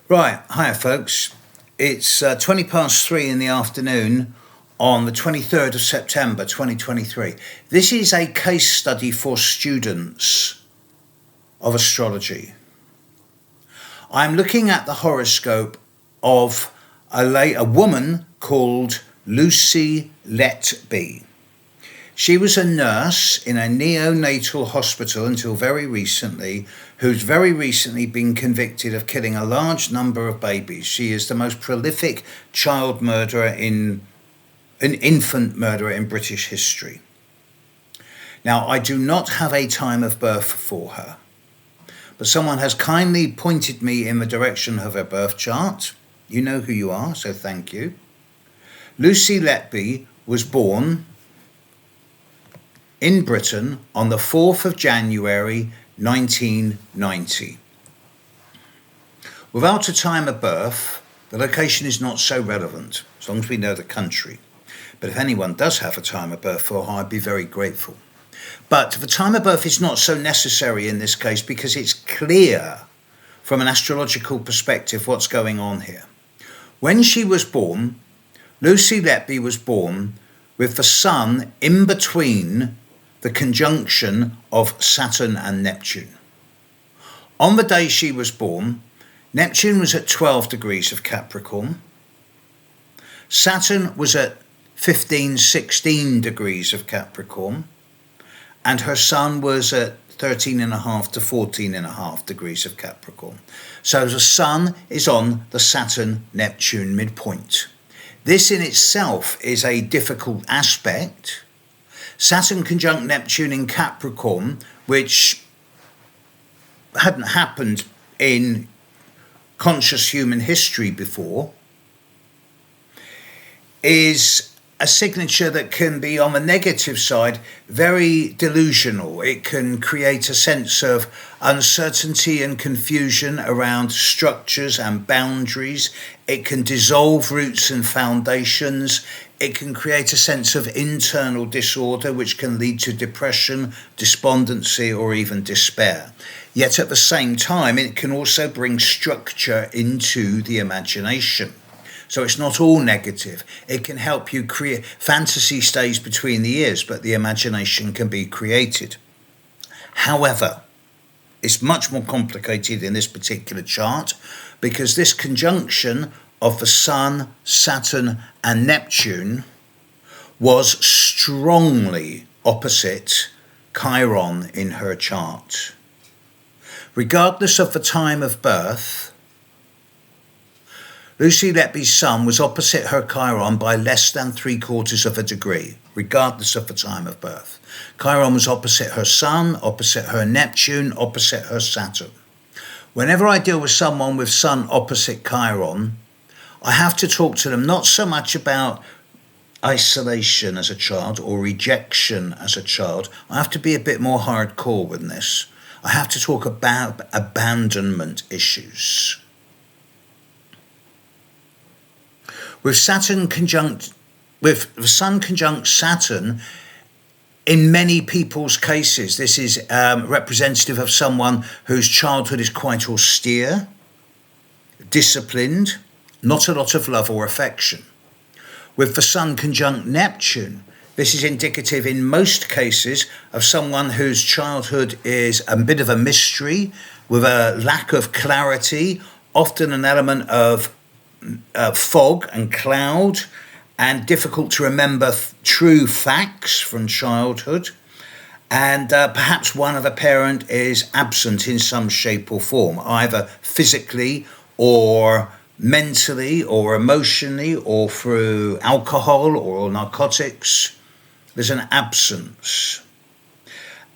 Right, hiya folks. It's 20 past 3 in the afternoon on the 23rd of September 2023. This is a case study for students of astrology. I'm looking at the horoscope of a woman called Lucy Letby. She was a nurse in a neonatal hospital until very recently, who's very recently been convicted of killing a large number of babies. She is the most prolific child murderer an infant murderer in British history. Now, I do not have a time of birth for her, but someone has kindly pointed me in the direction of her birth chart. You know who you are, so thank you. Lucy Letby was born in Britain on the 4th of January 1990. Without a time of birth, the location is not so relevant, as long as we know the country. But if anyone does have a time of birth for her, I'd be very grateful. But the time of birth is not so necessary in this case because it's clear from an astrological perspective what's going on here. When she was born, Lucy Letby was born with the sun in between the conjunction of Saturn and Neptune. On the day she was born, Neptune was at 12 degrees of Capricorn. Saturn was at 16 degrees of Capricorn. And her sun was at 13.5 to 14.5 degrees of Capricorn. So the sun is on the Saturn-Neptune midpoint. This in itself is a difficult aspect. Saturn conjunct Neptune in Capricorn, which hadn't happened in conscious human history before, is a signature that can be, on the negative side, very delusional. It can create a sense of uncertainty and confusion around structures and boundaries. It can dissolve roots and foundations. It can create a sense of internal disorder, which can lead to depression, despondency, or even despair. Yet at the same time, it can also bring structure into the imagination. So it's not all negative. It can help you create. Fantasy stays between the ears, but the imagination can be created. However, it's much more complicated in this particular chart because this conjunction of the Sun, Saturn, and Neptune was strongly opposite Chiron in her chart. Regardless of the time of birth, Lucy Letby's sun was opposite her Chiron by less than 3/4 of a degree, regardless of the time of birth. Chiron was opposite her sun, opposite her Neptune, opposite her Saturn. Whenever I deal with someone with sun opposite Chiron, I have to talk to them not so much about isolation as a child or rejection as a child. I have to be a bit more hardcore with this. I have to talk about abandonment issues. With the Sun conjunct Saturn, in many people's cases, this is representative of someone whose childhood is quite austere, disciplined, not a lot of love or affection. With the Sun conjunct Neptune, this is indicative in most cases of someone whose childhood is a bit of a mystery, with a lack of clarity, often an element of fog and cloud, and difficult to remember true facts from childhood, and perhaps one of the parent is absent in some shape or form, either physically or mentally or emotionally or through alcohol or narcotics. There's an absence.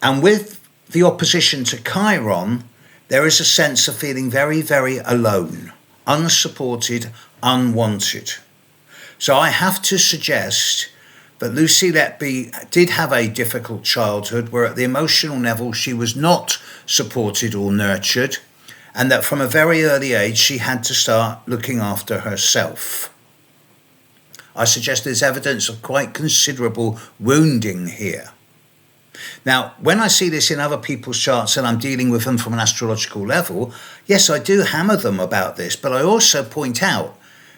And with the opposition to Chiron, there is a sense of feeling very, very alone, unsupported, unwanted. So I have to suggest that Lucy Letby did have a difficult childhood where at the emotional level she was not supported or nurtured, and that from a very early age she had to start looking after herself. I suggest there's evidence of quite considerable wounding here. Now, when I see this in other people's charts and I'm dealing with them from an astrological level, yes, I do hammer them about this, but I also point out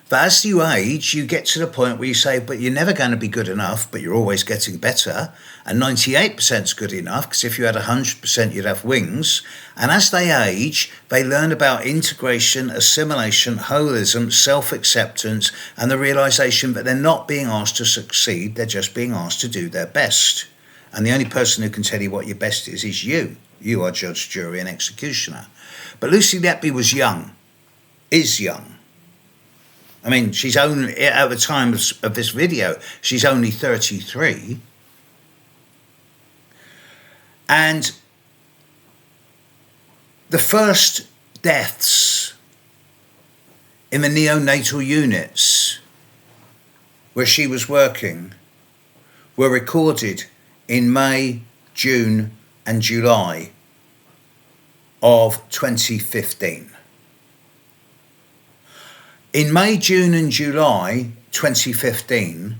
that as you age, you get to the point where you say, but you're never going to be good enough, but you're always getting better. And 98% is good enough, because if you had 100%, you'd have wings. And as they age, they learn about integration, assimilation, holism, self-acceptance, and the realization that they're not being asked to succeed, they're just being asked to do their best. And the only person who can tell you what your best is you. You are judge, jury, and executioner. But Lucy Letby was young, is young. I mean, she's only, at the time of this video, she's only 33. And the first deaths in the neonatal units where she was working were recorded in May, June, and July of 2015. In May, June and July 2015,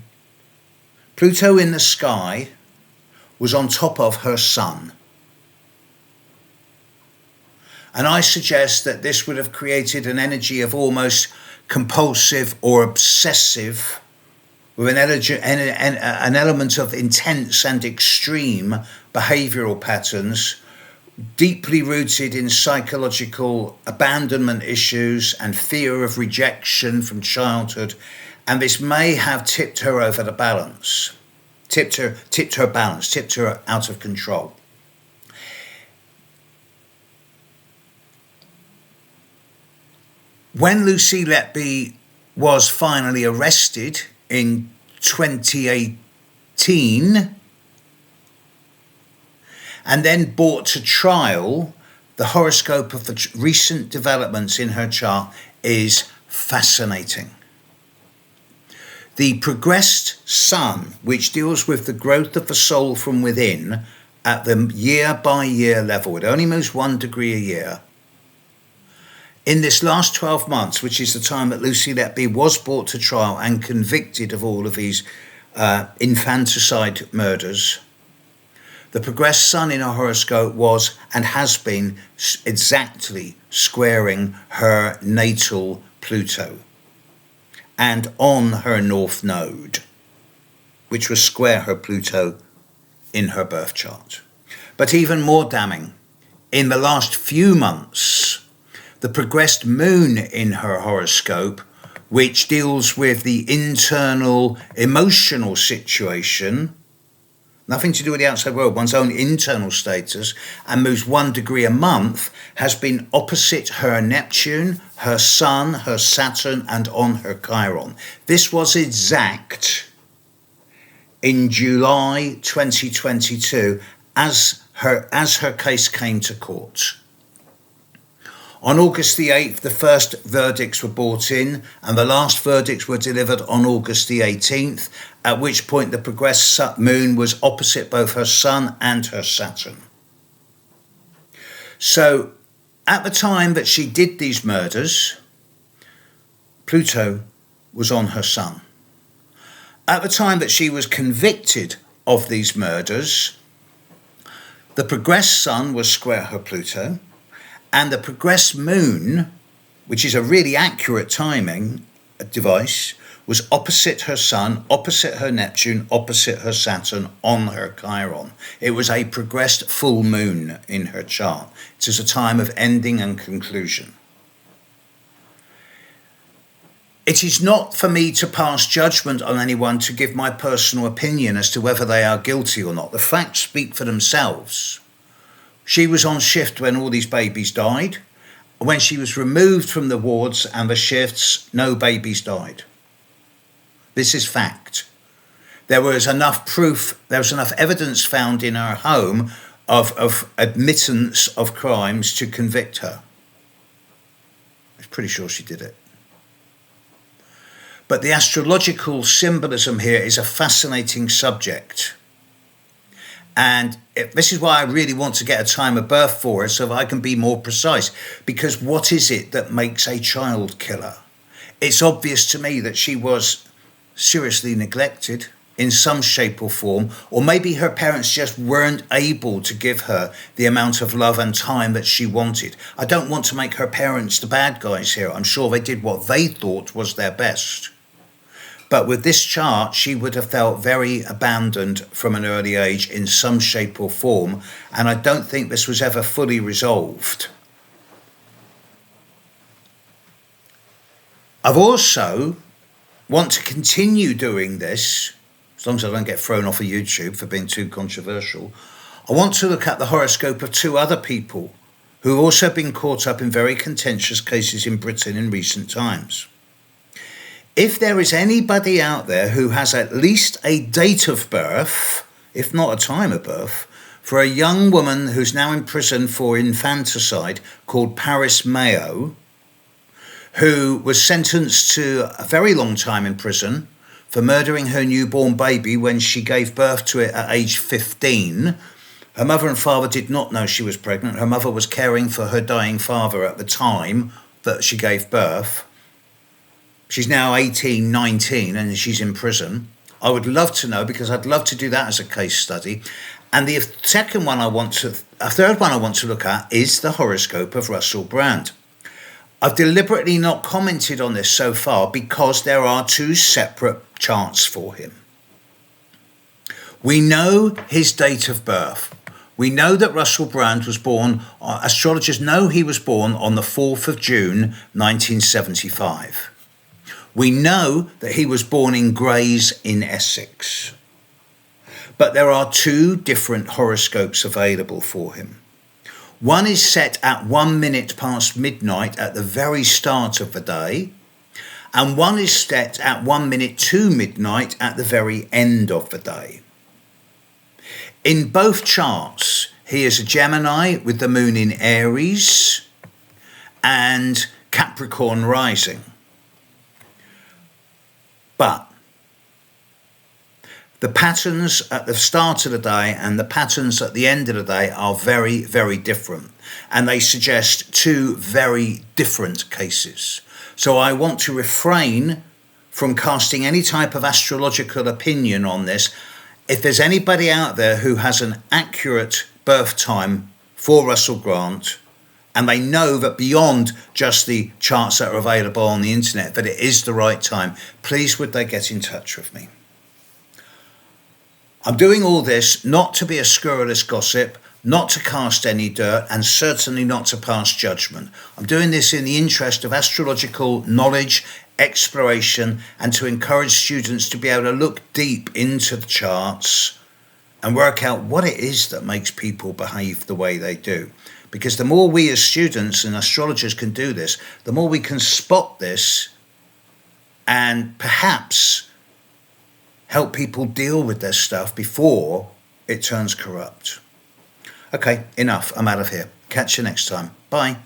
Pluto in the sky was on top of her sun. And I suggest that this would have created an energy of almost compulsive or obsessive, with an element of intense and extreme behavioural patterns, deeply rooted in psychological abandonment issues and fear of rejection from childhood, and this may have tipped her over the balance, tipped her out of control. When Lucy Letby was finally arrested in 2018, and then brought to trial, the horoscope of the recent developments in her chart is fascinating. The progressed sun, which deals with the growth of the soul from within at the year-by-year level, it only moves 1 degree a year. In this last 12 months, which is the time that Lucy Letby was brought to trial and convicted of all of these infanticide murders, the progressed sun in her horoscope was and has been exactly squaring her natal Pluto and on her north node, which was square her Pluto in her birth chart. But even more damning, in the last few months, the progressed moon in her horoscope, which deals with the internal emotional situation, nothing to do with the outside world, one's own internal status, and moves 1 degree a month, has been opposite her Neptune, her Sun, her Saturn, and on her Chiron. This was exact in July 2022 as her case came to court. On August the 8th, the first verdicts were brought in, and the last verdicts were delivered on August the 18th, at which point the progressed moon was opposite both her Sun and her Saturn. So, at the time that she did these murders, Pluto was on her Sun. At the time that she was convicted of these murders, the progressed Sun was square her Pluto, and the progressed moon, which is a really accurate timing device, was opposite her Sun, opposite her Neptune, opposite her Saturn, on her Chiron. It was a progressed full moon in her chart. It is a time of ending and conclusion. It is not for me to pass judgment on anyone, to give my personal opinion as to whether they are guilty or not. The facts speak for themselves. She was on shift when all these babies died. When she was removed from the wards and the shifts, no babies died. This is fact. There was enough proof, there was enough evidence found in her home of admittance of crimes to convict her. I'm pretty sure she did it. But the astrological symbolism here is a fascinating subject. And this is why I really want to get a time of birth for her, so that I can be more precise. Because what is it that makes a child killer? It's obvious to me that she was seriously neglected. in some shape or form, or maybe her parents just weren't able to give her the amount of love and time that she wanted. I don't want to make her parents the bad guys here. I'm sure they did what they thought was their best. But with this chart, she would have felt very abandoned from an early age in some shape or form, and I don't think this was ever fully resolved. I've also want to continue doing this, as long as I don't get thrown off of YouTube for being too controversial. I want to look at the horoscope of two other people who've also been caught up in very contentious cases in Britain in recent times. If there is anybody out there who has at least a date of birth, if not a time of birth, for a young woman who's now in prison for infanticide called Paris Mayo, who was sentenced to a very long time in prison for murdering her newborn baby when she gave birth to it at age 15. Her mother and father did not know she was pregnant. Her mother was caring for her dying father at the time that she gave birth. She's now 18, 19, and she's in prison. I would love to know, because I'd love to do that as a case study. And the third one I want to look at is the horoscope of Russell Brand. I've deliberately not commented on this so far because there are two separate charts for him. We know his date of birth. We know that Russell Brand was born, astrologers know he was born on the 4th of June, 1975. We know that he was born in Grays in Essex. But there are two different horoscopes available for him. One is set at 1 minute past midnight at the very start of the day, and one is set at 1 minute to midnight at the very end of the day. In both charts, he is a Gemini with the moon in Aries and Capricorn rising. But the patterns at the start of the day and the patterns at the end of the day are very, very different. And they suggest two very different cases. So I want to refrain from casting any type of astrological opinion on this. If there's anybody out there who has an accurate birth time for Russell Grant, and they know that beyond just the charts that are available on the internet, that it is the right time, please would they get in touch with me. I'm doing all this not to be a scurrilous gossip, not to cast any dirt, and certainly not to pass judgment. I'm doing this in the interest of astrological knowledge, exploration, and to encourage students to be able to look deep into the charts and work out what it is that makes people behave the way they do. Because the more we as students and astrologers can do this, the more we can spot this and perhaps help people deal with their stuff before it turns corrupt. Okay, enough. I'm out of here. Catch you next time. Bye.